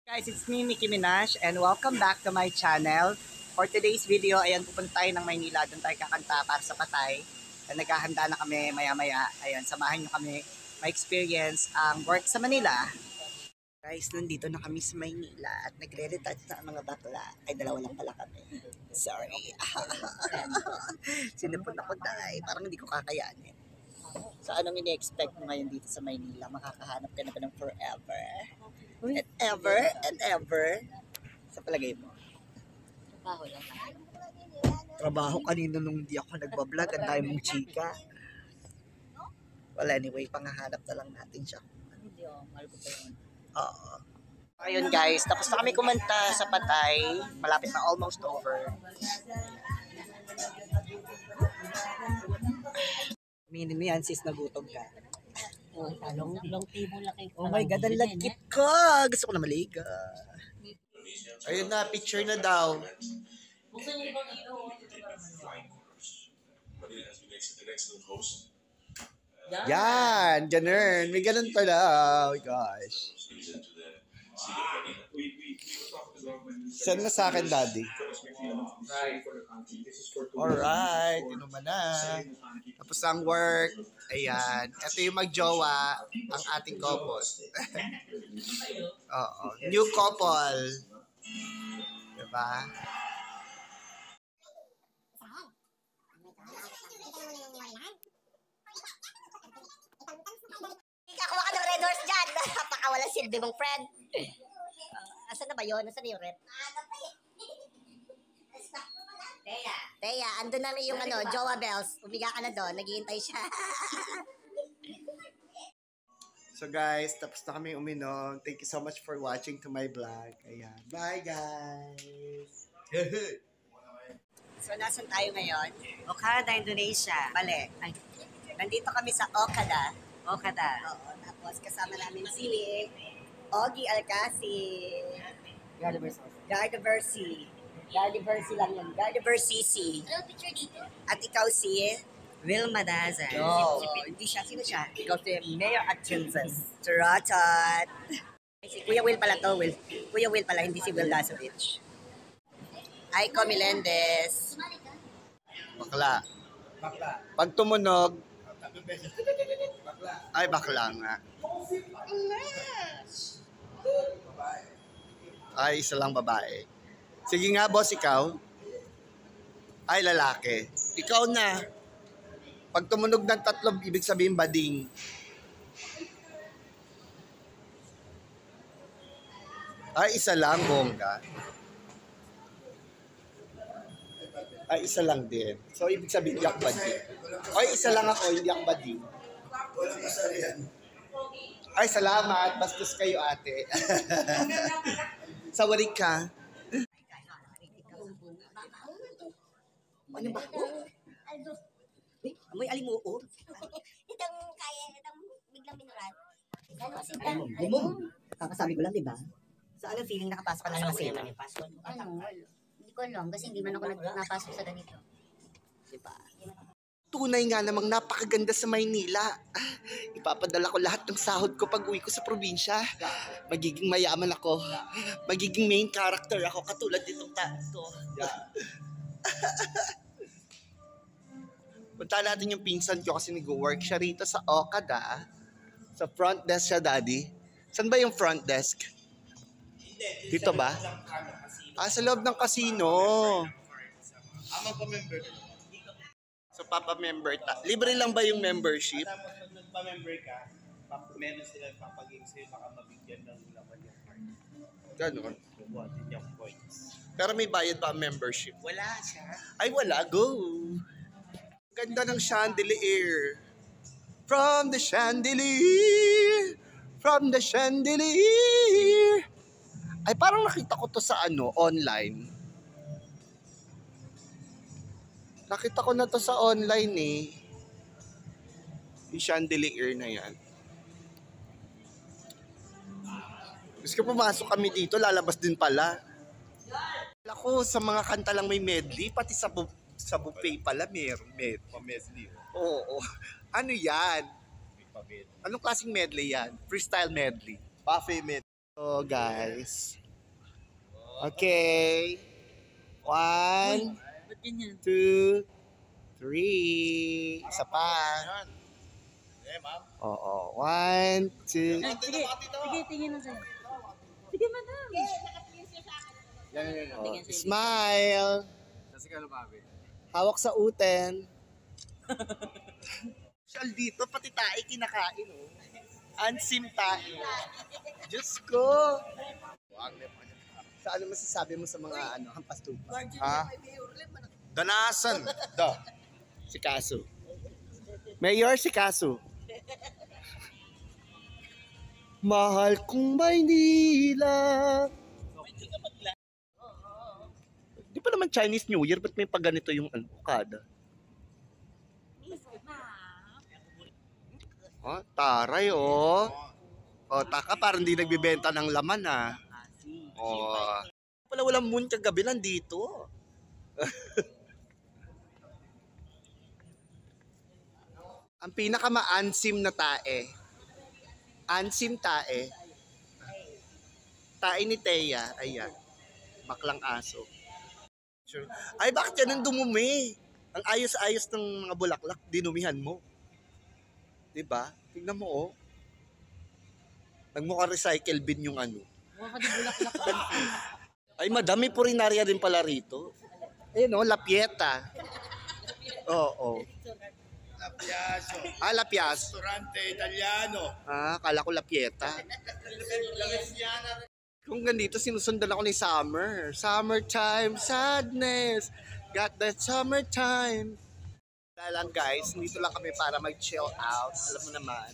Guys, it's me, Nicki Minaj, and welcome back to my channel. For today's video, ayan, pupunta tayo ng Maynila. Doon tayo kakanta para sa Patay. And naghahanda na kami maya-maya. Ayan, samahan nyo kami ma-experience ang work sa Manila. Guys, nandito na kami sa Maynila at nagre-retouch na ang mga bakla. Ay, dalawa lang pala kami. Sorry. Sinipon ako dahil parang hindi ko kakayanin. So, anong ini-expect mo ngayon dito sa Maynila? Makakahanap ka na ba ng forever? And ever and ever. Sa palagay mo? Trabaho lang. Trabaho kanina nung di ako nagbablog. Ang dami mong chika. Well, anyway, panghahanap na lang natin siya. Hindi oh, mahal ko pa yun. Oo. Ayun guys, tapos na kami kumanta sa Patay. Malapit na almost over. Aminin mo yan sis, nagutom ka. Oh, long table lang kayo. Oh my God, ang lagkit ko. Gusto ko na maliga. Ayun na, picture na daw. Buksan niyo bang ilaw? Yan, ganun. May ganun pala. Oh my gosh. Send na sa akin, Daddy. Alright, inuman na. Tapos ang work. Ayan. Ito yung magjowa, ang ating couple. Oo. New couple. Diba? Kakuha ka ng Red Horse dyan. Napakawala silbi mong friend. Asan na ba yun? Asan na yung rep? Teya, andun na yung Jowa Bells. Umiga ka na doon. Naghihintay siya. So guys, tapos na kami uminom. Thank you so much for watching to my vlog. Ayan. Bye guys! So nasan tayo ngayon? Okada, Indonesia. Mali. Ay, Nandito kami sa Okada. Okada. Oo, tapos kasama namin si Ogie Alcacid. Gardaversi. Gardaversi lang yun. Gardaversisi. Ano picture dito? At ikaw si... Wilma Daza. No, hindi siya. Sino siya? Ikaw si Mayor Atchinses. Turatot. Si Kuya Will pala to. Kuya Will pala, hindi si Will Dasovich. Aiko Melendez. Bakla. Pag tumunog, ay bakla nga. Ay, isa lang babae. Sige nga, boss, ikaw. Ay, lalaki. Ikaw na. Pag tumunog ng tatlo, ibig sabihin bading. Ay, isa lang, bongga. Ay, isa lang din. So, ibig sabihin, hindi ako bading. Ay, isa lang ako, hindi ako bading. Ay, salamat. Bastos kayo, ate. Sawari ka. Ano ba? Amoy alimuot. Itong biglang binurat. Limon. Kakasabi ko lang, di ba? So, ano feeling nakapasok ka na sa kasino? Ano? Hindi ko alam kasi hindi man ako napasok sa ganito. Di ba? Tunay nga namang napakaganda sa Maynila. Ipapadala ko lahat ng sahod ko pag uwi ko sa probinsya. Magiging mayaman ako. Magiging main character ako katulad nitong to. Punta natin yung pinsan ko kasi nag-work siya rito sa Okada. Sa front desk siya, Daddy. Saan ba yung front desk? Dito ba? Ah, sa loob ng casino. So, papa-member ta. Libre lang ba yung membership? Pag nagpa-member ka, meron sila papaging sa'yo, baka mabigyan ng laman yung card. Ganon. Buwan din yung points. Pero may bayad ba ang membership? Wala siya. Ay, wala. Go! Ganda ng chandelier. From the chandelier. From the chandelier. Ay, parang nakita ko to sa online. Nakita ko na to sa online eh. Yung chandelier na yan. Gusto ko pumasok kami dito, lalabas din pala. Ako, sa mga kanta lang may medley, pati sa buffet pala meron medley. Pamesli. Oo. Ano yan? May pamedley. Anong klaseng medley yan? Freestyle medley. Buffet med. So guys. Okay. 1, Ba't ganyan? 2, 3. Isa pa. Oo. 1, 2. Ay, sige, sige, tingin na sa'yo. Sige, madam. Oh, smile. Hawak sa uten. Social dito, pati tae kinakain. Oh. Ansim tae. Diyos ko. Sa ano masasabi mo sa mga hampas tupa? Ha? Danasan. Da. Si Kaso. Mayor si Kaso. Mahal kong Maynila. Di pa naman Chinese New Year, ba't may pagganito yung kada? Oh, taray oh. Oh, taka parang hindi nagbibenta ng laman ah. Oh. Pala walang moon kagabi nandito. Ang pinaka-maansim na tae. Ansim tae. Tae ni Teya. Ayan. Baklang aso. Sure. Ay, bakit yan ang dumumi? Ang ayos-ayos ng mga bulaklak, dinumihan mo. Diba? Tignan mo, oh. Nagmukha recycle bin yung ano. Mukha ka di bulaklak. Ay, madami purinarya din pala rito. Ayun, oh, Lapieta. Oo. Lapiaso. Ah, Lapias. Restaurante Italiano. Ah, kala ko Lapieta. Kung ganito, sinusundan ako ni Summer. Summertime sadness. Got that summertime. Dahil lang guys, dito lang kami para mag-chill out. Alam mo naman,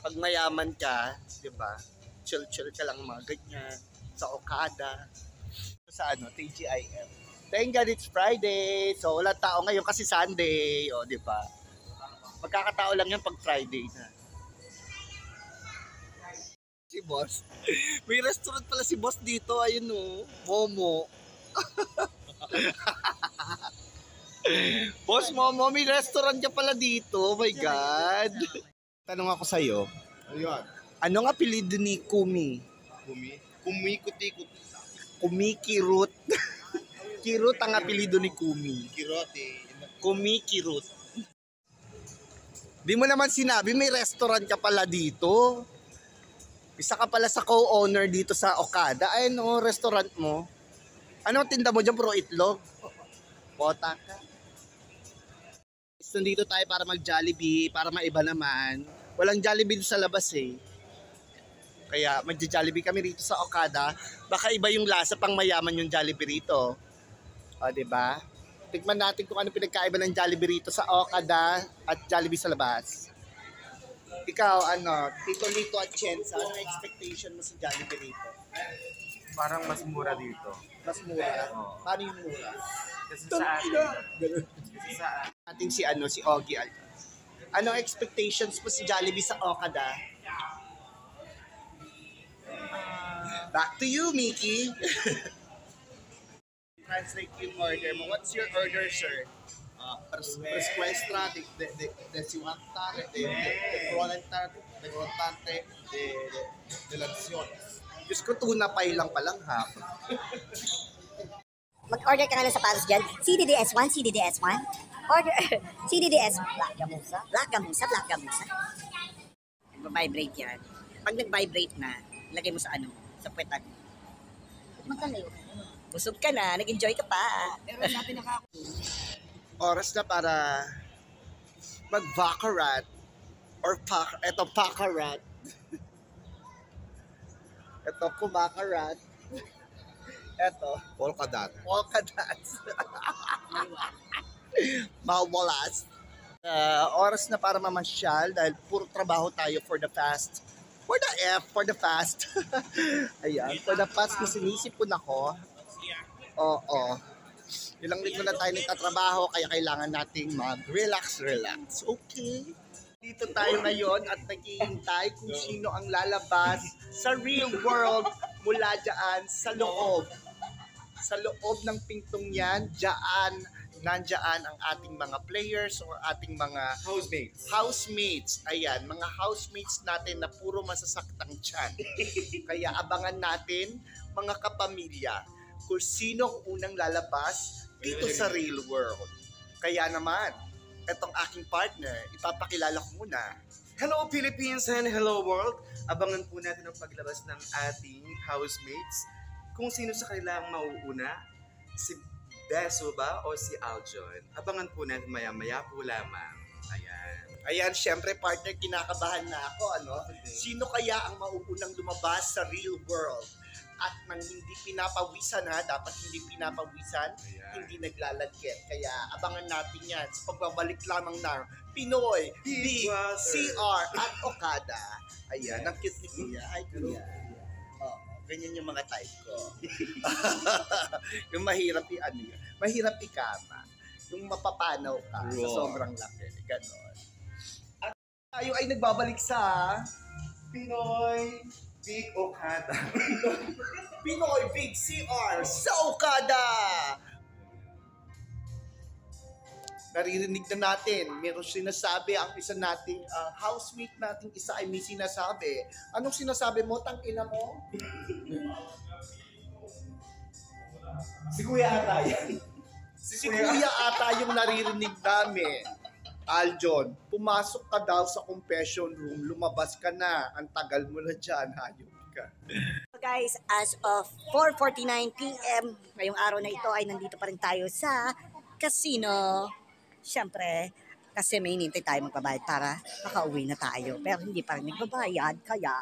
pag mayaman ka, di ba? Chill-chill ka lang mga ganyan. Sa Okada. Sa TGIM. Thank God it's Friday. So wala tao ngayon kasi Sunday. O, di ba? Magkakatao lang yan pag Friday na. Si boss. May restaurant pala si boss dito. Ayun o. Momo. Boss Momo, may restaurant ka pala dito. Oh my God. Tanong ako sa'yo. Ayun. Anong apelido ni Kumi? Kumikot-ikot. Kumikirut. Kirut ang apelido ni Kumi. Kirote. Kumikirut. Di mo naman sinabi may restaurant ka pala dito. Isa ka pala sa co-owner dito sa Okada. Ayun o, restaurant mo. Ano tinda mo dyan? Puro itlog? Bota ka. Nandito tayo para mag-Jollibee, para maiba naman. Walang Jollibee sa labas eh. Kaya mag-Jollibee kami rito sa Okada. Baka iba yung lasa, pang mayaman yung Jollibee rito. O, diba? Tignan natin kung ano pinagkaiba ng Jollibee rito sa Okada at Jollibee sa labas. Ikaw, Tito Lito at Chenza, ano expectation mo sa Jollibee rito? Parang mas mura dito. Mas mura? Oo. Paano yung mura? Kasi sa atin. Kasi sa Ating si Ogie. Anong expectations mo sa Jollibee sa Okada? Back to you, Mickey. Translate yung order mo. What's your order, sir? Prescuestra de ciudad de lanciones. Diyos ko, tuna pie lang palang ha. Mag-order ka nga ng sapatos dyan. CDDS1, CDDS1. Order, CDDS. Black Gamusa. Black Gamusa, Black Gamusa. Nag-vibrate yan. Pag nag-vibrate na, lagay mo sa sa puwetan. Magkalayo. Busog ka na, nag-enjoy ka pa. Pero sabi na ako. Oras na para mag-baccarat or baccarat. Ito po baccarat. Ito, Polka dot. polka dots. Mawalas. Oras na para mamasyal dahil puro trabaho tayo for the fast. For the fast. Ayan, for the fast na sinisipon ako. Oo. Ilang linggo na tayo nagtatrabaho kaya kailangan nating mag-relax. Okay? Dito tayo ngayon at naghihintay kung sino ang lalabas sa real world mula dyan sa loob. Sa loob ng pintong yan, dyan nandyan ang ating mga players or ating mga housemates. Ayan, mga housemates natin na puro masasaktang tiyan. Kaya abangan natin, mga kapamilya, kung sino ang unang lalabas dito sa real world. Kaya naman, etong aking partner, ipapakilala ko muna. Hello Philippines and hello world! Abangan po natin ang paglabas ng ating housemates. Kung sino sa kanila ang mauuna, si Beso ba o si Aljon? Abangan po natin maya-maya po lamang. Ayan. Ayan, syempre partner, kinakabahan na ako, ano? Sino kaya ang mauunang lumabas sa real world? At nang hindi pinapawisan ha, dapat hindi pinapawisan, hindi naglalagkit. Kaya abangan natin yan sa pagbabalik lamang ng Pinoy Big CR at Okada. Ayan, ang cute ni Kuya. Ay, Kuya. Oo, ganyan yung mga type ko. Yung mahirap mahirap ikama. Yung mapapanaw ka sa sobrang laki. Ganon. At tayo ay nagbabalik sa Pinoy Big Okada. Pinoy Big CR sa Okada! Naririnig na natin, meron sinasabi ang isa nating housemate nating isa ay may sinasabi. Anong sinasabi mo, tangina mo? Si Kuya ata yan. Si Kuya ata yung naririnig namin. Aljon, pumasok ka daw sa confession room, lumabas ka na. Ang tagal mo na dyan, hayop ka. Guys, as of 4:49 PM, ngayong araw na ito ay nandito pa rin tayo sa casino. Siyempre, kasi may hinintay tayo magbabayad para makauwi na tayo. Pero hindi pa rin nagbabayad, kaya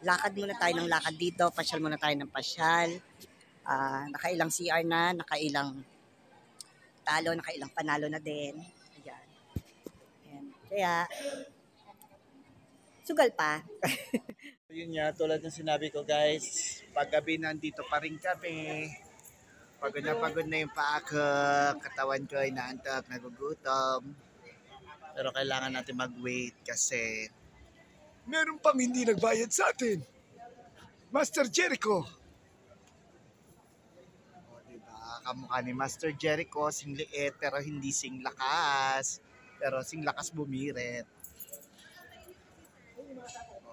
lakad muna tayo ng lakad dito, pasyal muna tayo ng pasyal. Nakailang CR na, nakailang talo, nakailang panalo na din. Ayan. Ayan. Kaya, sugal pa. Yun nga, tulad ng sinabi ko guys, paggabi nandito pa rin kami. Pagod na yung paa ko, katawan ko ay naantok, nagugutom. Pero kailangan natin mag-wait kasi meron pang hindi nagbayad sa atin. Master Jericho. O, diba? Kamukha ni Master Jericho, sing liit pero hindi sing lakas. Pero sing lakas bumirit.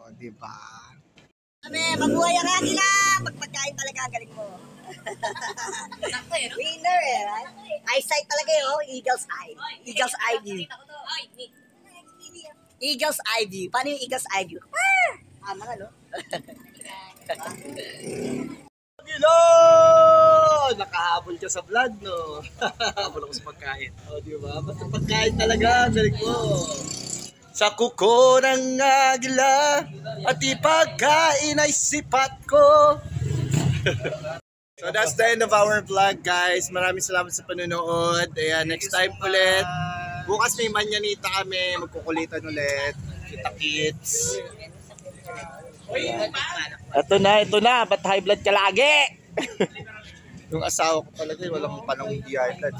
O, diba? Kami, mabuhay ang agila! Pagpagkain talaga ang galing mo. Winner eh, right? Eyesight talaga yun, oh. Eagle's eye. Eagle's eye view. Eagle's eye view. Paano yung eagle's eye view? Tama nga, no? Hello! Nakahabol ka sa vlog, no? Habol ako sa pagkain. O, di ba? Basta pagkain talaga, galing mo. Sa kuko ng agila at ipagkain ay sipat ko. So that's the end of our vlog, guys. Maraming salamat sa panonood. Ayan, next time ulit. Bukas may manyanita kami. Magkukulitan ulit. Kita-kits. Ito na. Ba't high blood ka lagi? Yung asawa ko talaga, walang panahon high blood.